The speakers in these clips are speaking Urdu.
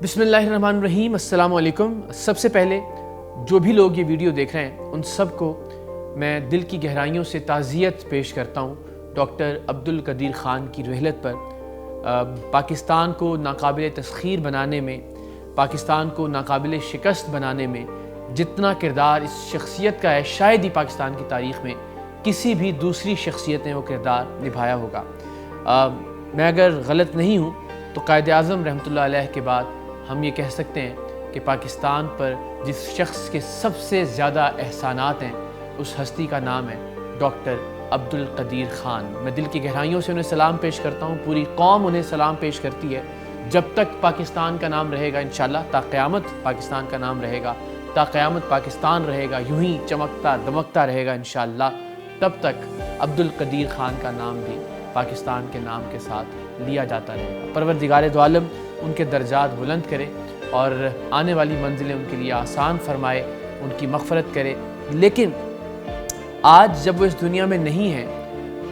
بسم اللہ الرحمن الرحیم، السلام علیکم۔ سب سے پہلے جو بھی لوگ یہ ویڈیو دیکھ رہے ہیں ان سب کو میں دل کی گہرائیوں سے تعزیت پیش کرتا ہوں ڈاکٹر عبدالقدیر خان کی رحلت پر۔ پاکستان کو ناقابل تسخیر بنانے میں، پاکستان کو ناقابل شکست بنانے میں جتنا کردار اس شخصیت کا ہے، شاید ہی پاکستان کی تاریخ میں کسی بھی دوسری شخصیت نے وہ کردار نبھایا ہوگا۔ میں اگر غلط نہیں ہوں تو قائد اعظم رحمۃ اللہ علیہ کے بعد ہم یہ کہہ سکتے ہیں کہ پاکستان پر جس شخص کے سب سے زیادہ احسانات ہیں اس ہستی کا نام ہے ڈاکٹر عبدالقدیر خان۔ میں دل کی گہرائیوں سے انہیں سلام پیش کرتا ہوں، پوری قوم انہیں سلام پیش کرتی ہے۔ جب تک پاکستان کا نام رہے گا انشاءاللہ، تا قیامت پاکستان کا نام رہے گا، تا قیامت پاکستان رہے گا، یوں ہی چمکتا دمکتا رہے گا انشاءاللہ، تب تک عبدالقدیر خان کا نام بھی پاکستان کے نام کے ساتھ لیا جاتا رہے گا۔ پروردگار دو عالم ان کے درجات بلند کرے اور آنے والی منزلیں ان کے لیے آسان فرمائے، ان کی مغفرت کرے۔ لیکن آج جب وہ اس دنیا میں نہیں ہیں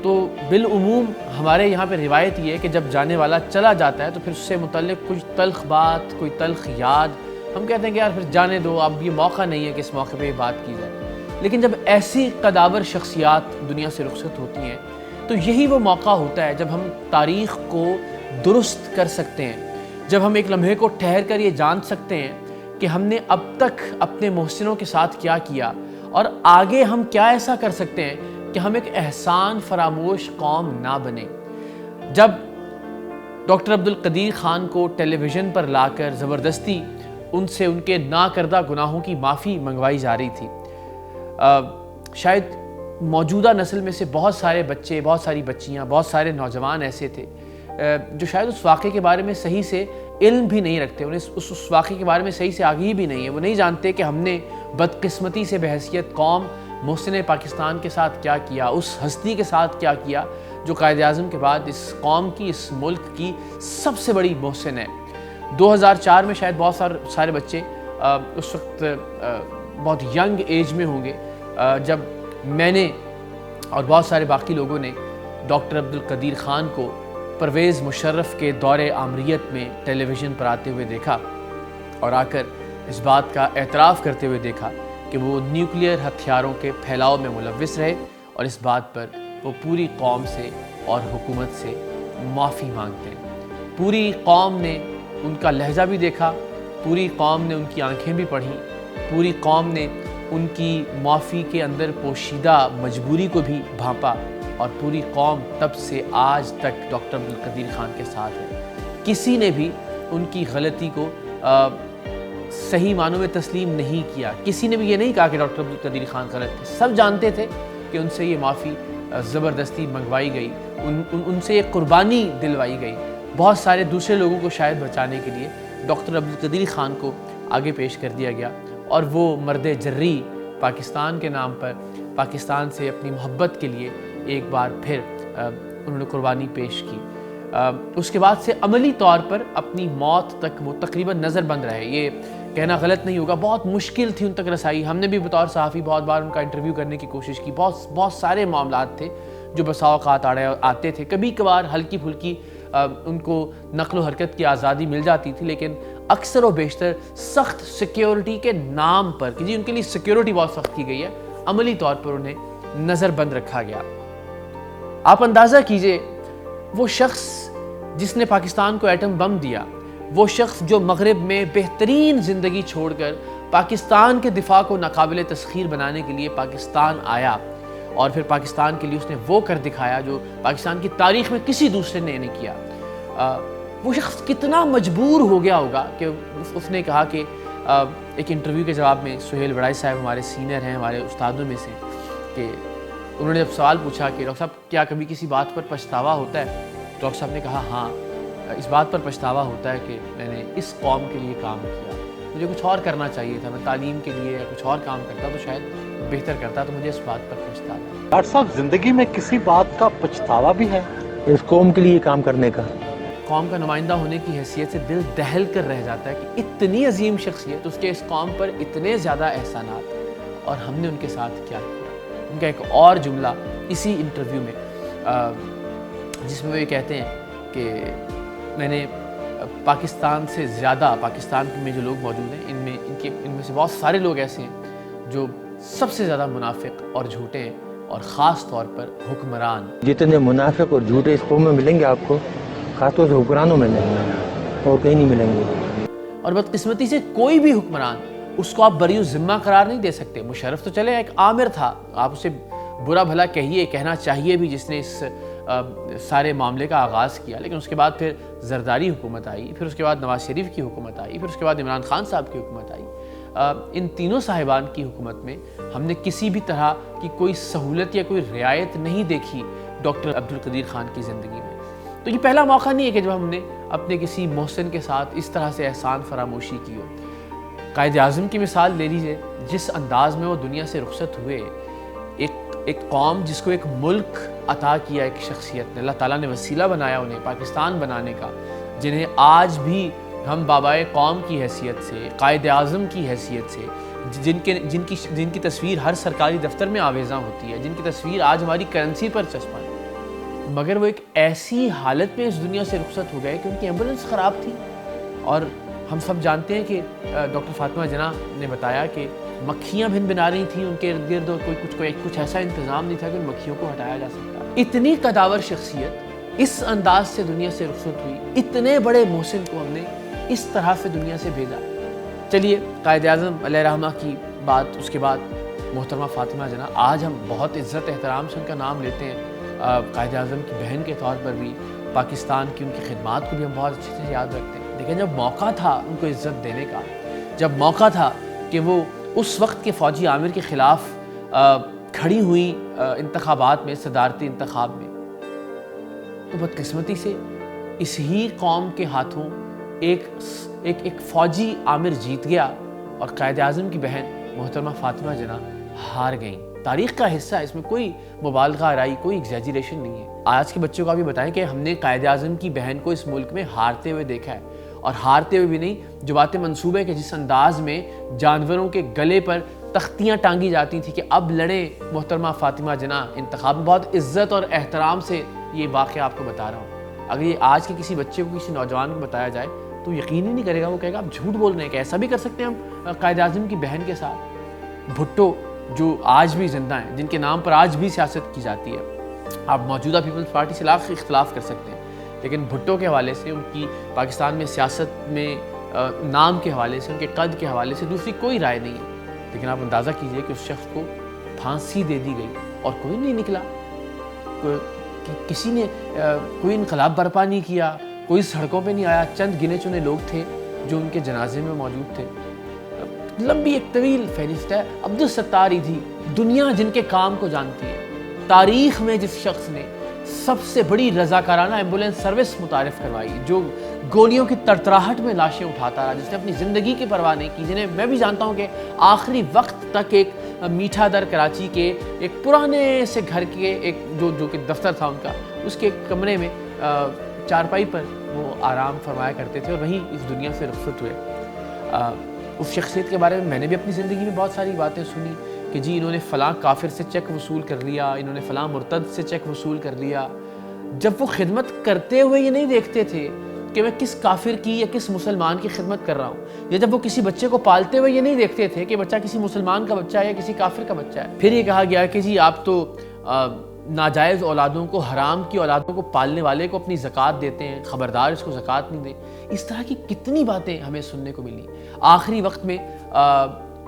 تو بالعموم ہمارے یہاں پہ روایت یہ ہے کہ جب جانے والا چلا جاتا ہے تو پھر اس سے متعلق کچھ تلخ بات، کوئی تلخ یاد، ہم کہتے ہیں کہ یار پھر جانے دو، اب یہ موقع نہیں ہے کہ اس موقع پہ یہ بات کی جائے۔ لیکن جب ایسی قداور شخصیات دنیا سے رخصت ہوتی ہیں تو یہی وہ موقع ہوتا ہے جب ہم تاریخ کو درست کر سکتے ہیں، جب ہم ایک لمحے کو ٹھہر کر یہ جان سکتے ہیں کہ ہم نے اب تک اپنے محسنوں کے ساتھ کیا کیا اور آگے ہم کیا ایسا کر سکتے ہیں کہ ہم ایک احسان فراموش قوم نہ بنیں۔ جب ڈاکٹر عبدالقدیر خان کو ٹیلی ویژن پر لا کر زبردستی ان سے ان کے ناکردہ گناہوں کی معافی منگوائی جا رہی تھی، شاید موجودہ نسل میں سے بہت سارے بچے، بہت ساری بچیاں، بہت سارے نوجوان ایسے تھے جو شاید اس واقعے کے بارے میں صحیح سے علم بھی نہیں رکھتے، انہیں اس واقعے کے بارے میں صحیح سے آگاہی بھی نہیں ہے۔ وہ نہیں جانتے کہ ہم نے بدقسمتی سے بحیثیت قوم محسن پاکستان کے ساتھ کیا کیا، اس ہستی کے ساتھ کیا کیا جو قائد اعظم کے بعد اس قوم کی، اس ملک کی سب سے بڑی محسن ہے۔ 2004 میں شاید بہت سارے بچے اس وقت بہت ینگ ایج میں ہوں گے جب میں نے اور بہت سارے باقی لوگوں نے ڈاکٹر عبدالقدیر خان کو پرویز مشرف کے دور آمریت میں ٹیلی ویژن پر آتے ہوئے دیکھا اور آ کر اس بات کا اعتراف کرتے ہوئے دیکھا کہ وہ نیوکلیئر ہتھیاروں کے پھیلاؤ میں ملوث رہے، اور اس بات پر وہ پوری قوم سے اور حکومت سے معافی مانگتے ہیں۔ پوری قوم نے ان کا لہجہ بھی دیکھا، پوری قوم نے ان کی آنکھیں بھی پڑھیں، پوری قوم نے ان کی معافی کے اندر پوشیدہ مجبوری کو بھی بھانپا، اور پوری قوم تب سے آج تک ڈاکٹر عبدالقدیر خان کے ساتھ ہے۔ کسی نے بھی ان کی غلطی کو صحیح معنوں میں تسلیم نہیں کیا، کسی نے بھی یہ نہیں کہا کہ ڈاکٹر عبدالقدیر خان غلط تھے۔ سب جانتے تھے کہ ان سے یہ معافی زبردستی منگوائی گئی، ان سے یہ قربانی دلوائی گئی۔ بہت سارے دوسرے لوگوں کو شاید بچانے کے لیے ڈاکٹر عبدالقدیر خان کو آگے پیش کر دیا گیا، اور وہ مرد جری پاکستان کے نام پر پاکستان سے اپنی محبت کے لیے ایک بار پھر انہوں نے قربانی پیش کی۔ اس کے بعد سے عملی طور پر اپنی موت تک وہ تقریباً نظر بند رہے۔ یہ کہنا غلط نہیں ہوگا، بہت مشکل تھی ان تک رسائی۔ ہم نے بھی بطور صحافی بہت بار ان کا انٹرویو کرنے کی کوشش کی، بہت سارے معاملات تھے جو بسا اوقات آتے تھے، کبھی کبھار ہلکی پھلکی ان کو نقل و حرکت کی آزادی مل جاتی تھی، لیکن اکثر و بیشتر سخت سیکیورٹی کے نام پر کہ جی ان کے لیے سیکیورٹی بہت سخت کی گئی ہے، عملی طور پر انہیں نظر بند رکھا گیا۔ آپ اندازہ کیجئے، وہ شخص جس نے پاکستان کو ایٹم بم دیا، وہ شخص جو مغرب میں بہترین زندگی چھوڑ کر پاکستان کے دفاع کو ناقابل تسخیر بنانے کے لیے پاکستان آیا، اور پھر پاکستان کے لیے اس نے وہ کر دکھایا جو پاکستان کی تاریخ میں کسی دوسرے نے نہیں کیا۔ وہ شخص کتنا مجبور ہو گیا ہوگا کہ اس نے کہا کہ ایک انٹرویو کے جواب میں، سہیل وڑائی صاحب ہمارے سینئر ہیں، ہمارے استادوں میں سے، کہ انہوں نے جب سوال پوچھا کہ ڈاکٹر صاحب کیا کبھی کسی بات پر پچھتاوا ہوتا ہے، ڈاکٹر صاحب نے کہا ہاں، اس بات پر پچھتاوا ہوتا ہے کہ میں نے اس قوم کے لیے کام کیا، مجھے کچھ اور کرنا چاہیے تھا، میں تعلیم کے لیے یا کچھ اور کام کرتا تو شاید بہتر کرتا، تو مجھے اس بات پر پچھتاوا ہے۔ ڈاکٹر صاحب زندگی میں کسی بات کا پچھتاوا بھی ہے اس قوم کے لیے کام کرنے کا؟ قوم کا نمائندہ ہونے کی حیثیت سے دل دہل کر رہ جاتا ہے کہ اتنی عظیم شخصیت، اس کے اس قوم پر اتنے زیادہ احسانات، اور ہم نے ان کے ساتھ کیا کیا۔ ان کا ایک اور جملہ اسی انٹرویو میں جس میں وہ یہ کہتے ہیں کہ میں نے پاکستان سے زیادہ پاکستان میں جو لوگ موجود ہیں ان میں سے بہت سارے لوگ ایسے ہیں جو سب سے زیادہ منافق اور جھوٹے ہیں، اور خاص طور پر حکمران۔ جتنے منافق اور جھوٹے اس قوم میں ملیں گے آپ کو، خاص طور سے حکمرانوں میں نہیں، اور کہیں نہیں ملیں گے۔ اور بدقسمتی سے کوئی بھی حکمران اس کو آپ بری ذمہ قرار نہیں دے سکتے۔ مشرف تو چلے ایک آمر تھا، آپ اسے برا بھلا کہنا چاہیے بھی، جس نے اس سارے معاملے کا آغاز کیا، لیکن اس کے بعد پھر زرداری حکومت آئی، پھر اس کے بعد نواز شریف کی حکومت آئی، پھر اس کے بعد عمران خان صاحب کی حکومت آئی۔ ان تینوں صاحبان کی حکومت میں ہم نے کسی بھی طرح کی کوئی سہولت یا کوئی رعایت نہیں دیکھی ڈاکٹر عبدالقدیر خان کی زندگی میں۔ تو یہ پہلا موقع نہیں ہے کہ جب ہم نے اپنے کسی محسن کے ساتھ اس طرح سے احسان فراموشی کی ہو۔ قائد اعظم کی مثال لے لیجئے، جس انداز میں وہ دنیا سے رخصت ہوئے، ایک قوم جس کو ایک ملک عطا کیا ایک شخصیت نے، اللہ تعالیٰ نے وسیلہ بنایا انہیں پاکستان بنانے کا، جنہیں آج بھی ہم بابائے قوم کی حیثیت سے، قائد اعظم کی حیثیت سے، جن کی تصویر ہر سرکاری دفتر میں آویزاں ہوتی ہے، جن کی تصویر آج ہماری کرنسی پر چسپاں ہے، مگر وہ ایک ایسی حالت میں اس دنیا سے رخصت ہو گئے کہ ان کی ایمبولینس خراب تھی۔ اور ہم سب جانتے ہیں کہ ڈاکٹر فاطمہ جناح نے بتایا کہ مکھیاں بن بنا رہی تھیں ان کے ارد گرد، اور کچھ ایسا انتظام نہیں تھا کہ ان مکھیوں کو ہٹایا جا سکتا۔ اتنی قداور شخصیت اس انداز سے دنیا سے رخصت ہوئی، اتنے بڑے محسن کو ہم نے اس طرح سے دنیا سے بھیجا۔ چلیے قائد اعظم علیہ رحمہ کی بات، اس کے بعد محترمہ فاطمہ جناح، آج ہم بہت عزت احترام سے ان کا نام لیتے ہیں، قائد اعظم کی بہن کے طور پر بھی، پاکستان کی ان کی خدمات کو بھی ہم بہت اچھے سے یاد رکھتے ہیں، لیکن جب موقع تھا ان کو عزت دینے کا، جب موقع تھا کہ وہ اس وقت کے فوجی عامر کے خلاف کھڑی ہوئی انتخابات میں، صدارتی انتخاب میں، تو بدقسمتی سے اس ہی قوم کے ہاتھوں ایک فوجی عامر جیت گیا، اور قائد اعظم کی بہن محترمہ فاطمہ جناح ہار گئیں۔ تاریخ کا حصہ ہے، اس میں کوئی مبالغہ آرائی، کوئی ایگزیجریشن نہیں ہے۔ آج کے بچوں کو بھی بتائیں کہ ہم نے قائد اعظم کی بہن کو اس ملک میں ہارتے ہوئے دیکھا ہے، اور ہارتے ہوئے بھی نہیں، جو باتیں منسوبے کہ جس انداز میں جانوروں کے گلے پر تختیاں ٹانگی جاتی تھی کہ اب لڑیں محترمہ فاطمہ جناح انتخاب میں، بہت عزت اور احترام سے یہ واقعہ آپ کو بتا رہا ہوں۔ اگر یہ آج کے کسی بچے کو، کسی نوجوان کو بتایا جائے تو یقین ہی نہیں کرے گا، وہ کہے گا آپ جھوٹ بول رہے ہیں کہ ایسا بھی کر سکتے ہیں ہم قائد اعظم کی بہن کے ساتھ۔ بھٹو جو آج بھی زندہ ہیں، جن کے نام پر آج بھی سیاست کی جاتی ہے، آپ موجودہ پیپلز پارٹی سے لاکھ اختلاف کر سکتے ہیں، لیکن بھٹو کے حوالے سے، ان کی پاکستان میں سیاست میں نام کے حوالے سے، ان کے قد کے حوالے سے دوسری کوئی رائے نہیں ہے، لیکن آپ اندازہ کیجئے کہ اس شخص کو پھانسی دے دی گئی اور کوئی نہیں نکلا، کسی نے کوئی انقلاب برپا نہیں کیا، کوئی سڑکوں پہ نہیں آیا، چند گنے چنے لوگ تھے جو ان کے جنازے میں موجود تھے۔ لمبی ایک طویل فہرست ہے۔ عبدالستار ایدھی، دنیا جن کے کام کو جانتی ہے، تاریخ میں جس شخص نے سب سے بڑی رضاکارانہ ایمبولینس سروس متعارف کروائی، جو گولیوں کی تڑتڑاہٹ میں لاشیں اٹھاتا رہا، جس نے اپنی زندگی کی پرواہ نہیں کی، جنہیں میں بھی جانتا ہوں کہ آخری وقت تک ایک میٹھا در کراچی کے ایک پرانے سے گھر کے ایک جو کہ دفتر تھا ان کا، اس کے ایک کمرے میں چارپائی پر وہ آرام فرمایا کرتے تھے، اور وہیں اس دنیا سے رخصت ہوئے۔ اس شخصیت کے بارے میں نے بھی اپنی زندگی میں بہت ساری باتیں سنی کہ جی انہوں نے فلاں کافر سے چیک وصول کر لیا، انہوں نے فلاں مرتد سے چیک وصول کر لیا۔ جب وہ خدمت کرتے ہوئے یہ نہیں دیکھتے تھے کہ میں کس کافر کی یا کس مسلمان کی خدمت کر رہا ہوں، یا جب وہ کسی بچے کو پالتے ہوئے یہ نہیں دیکھتے تھے کہ بچہ کسی مسلمان کا بچہ ہے یا کسی کافر کا بچہ ہے۔ پھر یہ کہا گیا کہ جی آپ تو ناجائز اولادوں کو، حرام کی اولادوں کو پالنے والے کو اپنی زکوٰۃ دیتے ہیں، خبردار اس کو زکوٰۃ نہیں دیں۔ اس طرح کی کتنی باتیں ہمیں سننے کو ملی۔ آخری وقت میں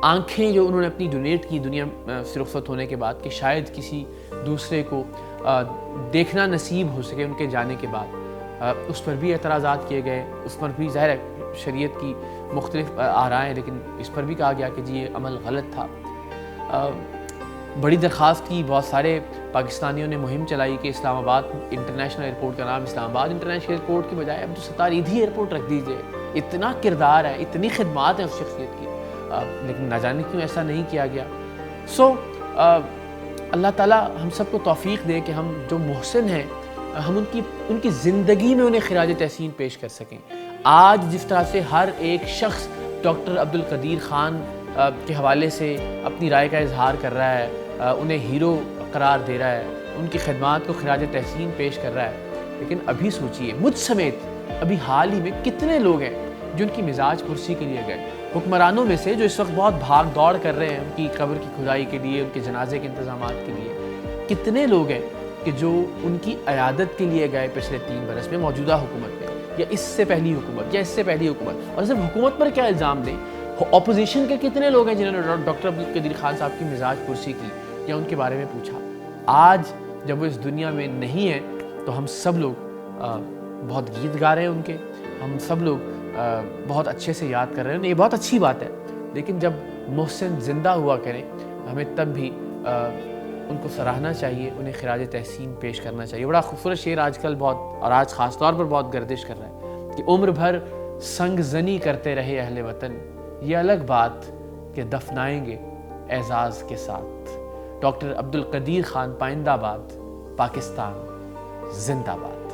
آنکھیں جو انہوں نے اپنی ڈونیٹ کی دنیا سے رخصت ہونے کے بعد کہ شاید کسی دوسرے کو دیکھنا نصیب ہو سکے ان کے جانے کے بعد، اس پر بھی اعتراضات کیے گئے، اس پر بھی ظاہر ہے شریعت کی مختلف آرائیں، لیکن اس پر بھی کہا گیا کہ جی یہ عمل غلط تھا۔ بڑی درخواست کی، بہت سارے پاکستانیوں نے مہم چلائی کہ اسلام آباد انٹرنیشنل ایئرپورٹ کا نام اسلام آباد انٹرنیشنل ایئرپورٹ کی بجائے عبدالستار ایدھی ایئرپورٹ رکھ دیجئے۔ اتنا کردار ہے، اتنی خدمات ہیں اس شخصیت کی، لیکن نہ جانے کیوں ایسا نہیں کیا گیا۔ اللہ تعالیٰ ہم سب کو توفیق دے کہ ہم جو محسن ہیں، ہم ان کی زندگی میں انہیں خراج تحسین پیش کر سکیں۔ آج جس طرح سے ہر ایک شخص ڈاکٹر عبدالقدیر خان کے حوالے سے اپنی رائے کا اظہار کر رہا ہے، انہیں ہیرو قرار دے رہا ہے، ان کی خدمات کو خراج تحسین پیش کر رہا ہے، لیکن ابھی سوچئے، مجھ سمیت ابھی حال ہی میں کتنے لوگ ہیں جو ان کی مزاج پرسی کے لیے گئے. حکمرانوں میں سے جو اس وقت بہت بھاگ دوڑ کر رہے ہیں ان کی قبر کی کھدائی کے لیے, ان کے جنازے کے انتظامات کے لیے, کتنے لوگ ہیں کہ جو ان کی عیادت کے لیے گئے پچھلے 3 برس میں موجودہ حکومت میں, یا اس سے پہلی حکومت, یا اس سے پہلی حکومت. اور صرف حکومت پر کیا الزام دیں, اپوزیشن کے کتنے لوگ ہیں جنہوں نے ڈاکٹر عبدالقدیر خان صاحب کی مزاج پرسی کی یا ان کے بارے میں پوچھا. آج جب وہ اس دنیا میں نہیں ہیں تو ہم سب لوگ بہت گیت گا رہے ہیں ان کے, ہم سب لوگ بہت اچھے سے یاد کر رہے ہیں, یہ بہت اچھی بات ہے. لیکن جب محسن زندہ ہوا کریں ہمیں تب بھی ان کو سراہنا چاہیے, انہیں خراج تحسین پیش کرنا چاہیے. بڑا خوبصورت شعر آج کل بہت, اور آج خاص طور پر بہت گردش کر رہا ہے کہ عمر بھر سنگ زنی کرتے رہے اہل وطن, یہ الگ بات کہ دفنائیں گے اعزاز کے ساتھ. ڈاکٹر عبدالقدیر خان, پائندہ باد, پاکستان زندہ باد.